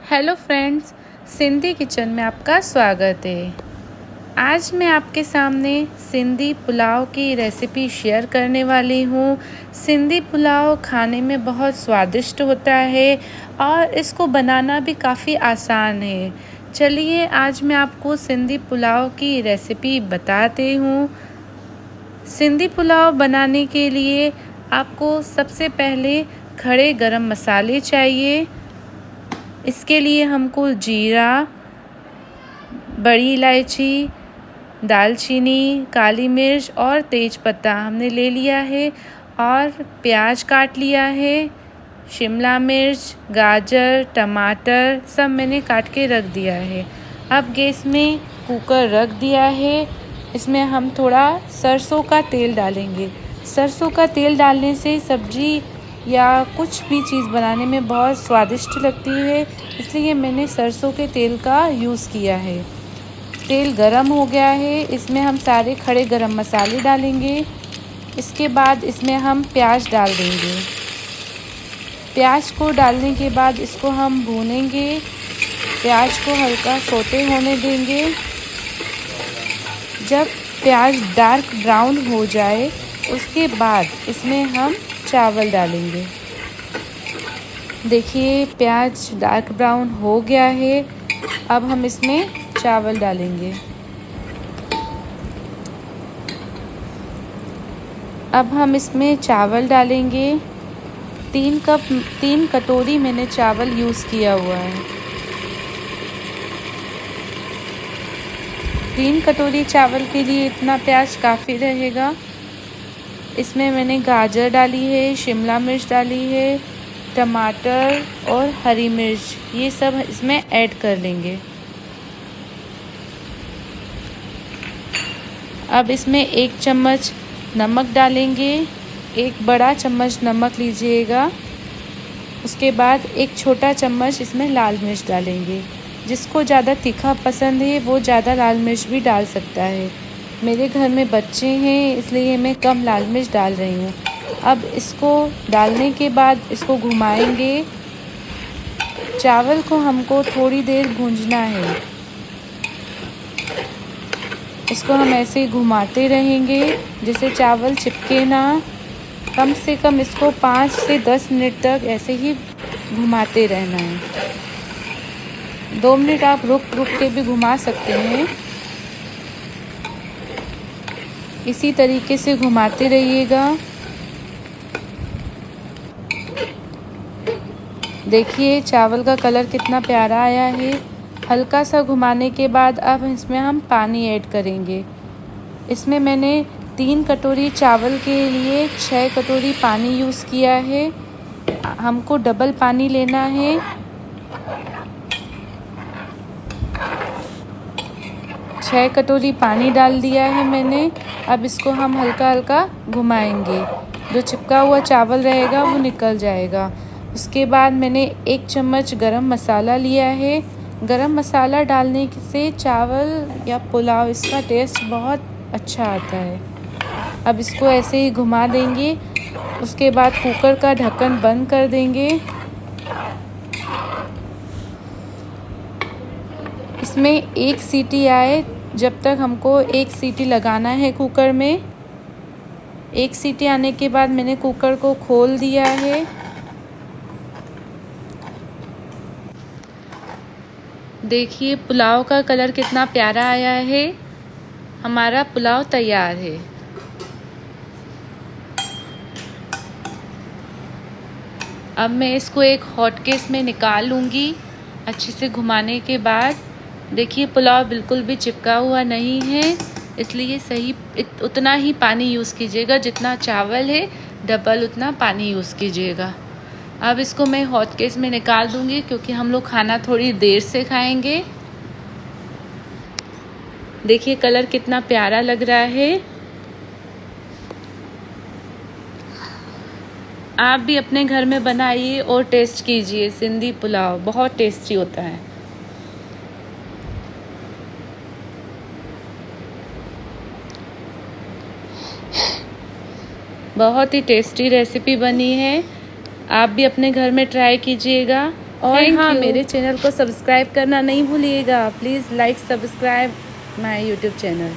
Hello friends, Sindhi kitchen में आपका स्वागत है। आज मैं आपके सामने सिंधी पुलाव की रेसिपी शेयर करने वाली हूँ। सिंधी पुलाव खाने में बहुत स्वादिष्ट होता है और इसको बनाना भी काफ़ी आसान है। चलिए आज मैं आपको सिंधी पुलाव की रेसिपी बताती हूँ। सिंधी पुलाव बनाने के लिए आपको सबसे पहले खड़े गरम मसाले चाहिए। इसके लिए हमको जीरा, बड़ी इलायची, दालचीनी, काली मिर्च और तेज़पत्ता हमने ले लिया है और प्याज काट लिया है। शिमला मिर्च, गाजर, टमाटर सब मैंने काट के रख दिया है। अब गैस में कुकर रख दिया है। इसमें हम थोड़ा सरसों का तेल डालेंगे। सरसों का तेल डालने से सब्जी या कुछ भी चीज़ बनाने में बहुत स्वादिष्ट लगती है, इसलिए मैंने सरसों के तेल का यूज़ किया है। तेल गरम हो गया है, इसमें हम सारे खड़े गरम मसाले डालेंगे। इसके बाद इसमें हम प्याज डाल देंगे। प्याज को डालने के बाद इसको हम भूनेंगे। प्याज को हल्का सोते होने देंगे। जब प्याज डार्क ब्राउन हो जाए उसके बाद इसमें हम चावल डालेंगे। देखिए प्याज डार्क ब्राउन हो गया है। अब हम इसमें चावल डालेंगे। अब हम इसमें चावल डालेंगे। 3 कटोरी मैंने चावल यूज़ किया हुआ है। 3 कटोरी चावल के लिए इतना प्याज काफ़ी रहेगा। इसमें मैंने गाजर डाली है, शिमला मिर्च डाली है, टमाटर और हरी मिर्च, ये सब इसमें ऐड कर लेंगे। अब इसमें 1 चम्मच नमक डालेंगे। 1 बड़ा चम्मच नमक लीजिएगा। उसके बाद 1 छोटा चम्मच इसमें लाल मिर्च डालेंगे। जिसको ज़्यादा तीखा पसंद है वो ज़्यादा लाल मिर्च भी डाल सकता है। मेरे घर में बच्चे हैं इसलिए मैं कम लाल मिर्च डाल रही हूँ। अब इसको डालने के बाद इसको घुमाएंगे। चावल को हमको थोड़ी देर भूंजना है। इसको हम ऐसे ही घुमाते रहेंगे जिससे चावल चिपके ना। कम से कम इसको 5 से 10 मिनट तक ऐसे ही घुमाते रहना है। 2 मिनट आप रुक के भी घुमा सकते हैं। इसी तरीके से घुमाते रहिएगा। देखिए चावल का कलर कितना प्यारा आया है। हल्का सा घुमाने के बाद अब इसमें हम पानी ऐड करेंगे। इसमें मैंने 3 कटोरी चावल के लिए 6 कटोरी पानी यूज़ किया है। हमको डबल पानी लेना है। 6 कटोरी पानी डाल दिया है मैंने। अब इसको हम हल्का हल्का घुमाएंगे। जो चिपका हुआ चावल रहेगा वो निकल जाएगा। उसके बाद मैंने 1 चम्मच गरम मसाला लिया है। गरम मसाला डालने से चावल या पुलाव इसका टेस्ट बहुत अच्छा आता है। अब इसको ऐसे ही घुमा देंगे। उसके बाद कुकर का ढक्कन बंद कर देंगे। इसमें 1 सीटी आए जब तक हमको 1 सीटी लगाना है कुकर में। 1 सीटी आने के बाद मैंने कुकर को खोल दिया है। देखिए पुलाव का कलर कितना प्यारा आया है। हमारा पुलाव तैयार है। अब मैं इसको एक हॉट केस में निकाल लूँगी अच्छे से घुमाने के बाद। देखिए पुलाव बिल्कुल भी चिपका हुआ नहीं है, इसलिए उतना ही पानी यूज़ कीजिएगा। जितना चावल है डबल उतना पानी यूज़ कीजिएगा। अब इसको मैं हॉट केस में निकाल दूँगी क्योंकि हम लोग खाना थोड़ी देर से खाएंगे। देखिए कलर कितना प्यारा लग रहा है। आप भी अपने घर में बनाइए और टेस्ट कीजिए। सिंधी पुलाव बहुत टेस्टी होता है। बहुत ही टेस्टी रेसिपी बनी है। आप भी अपने घर में ट्राई कीजिएगा और Thank हाँ, you. मेरे चैनल को सब्सक्राइब करना नहीं भूलिएगा। Please like subscribe my YouTube channel.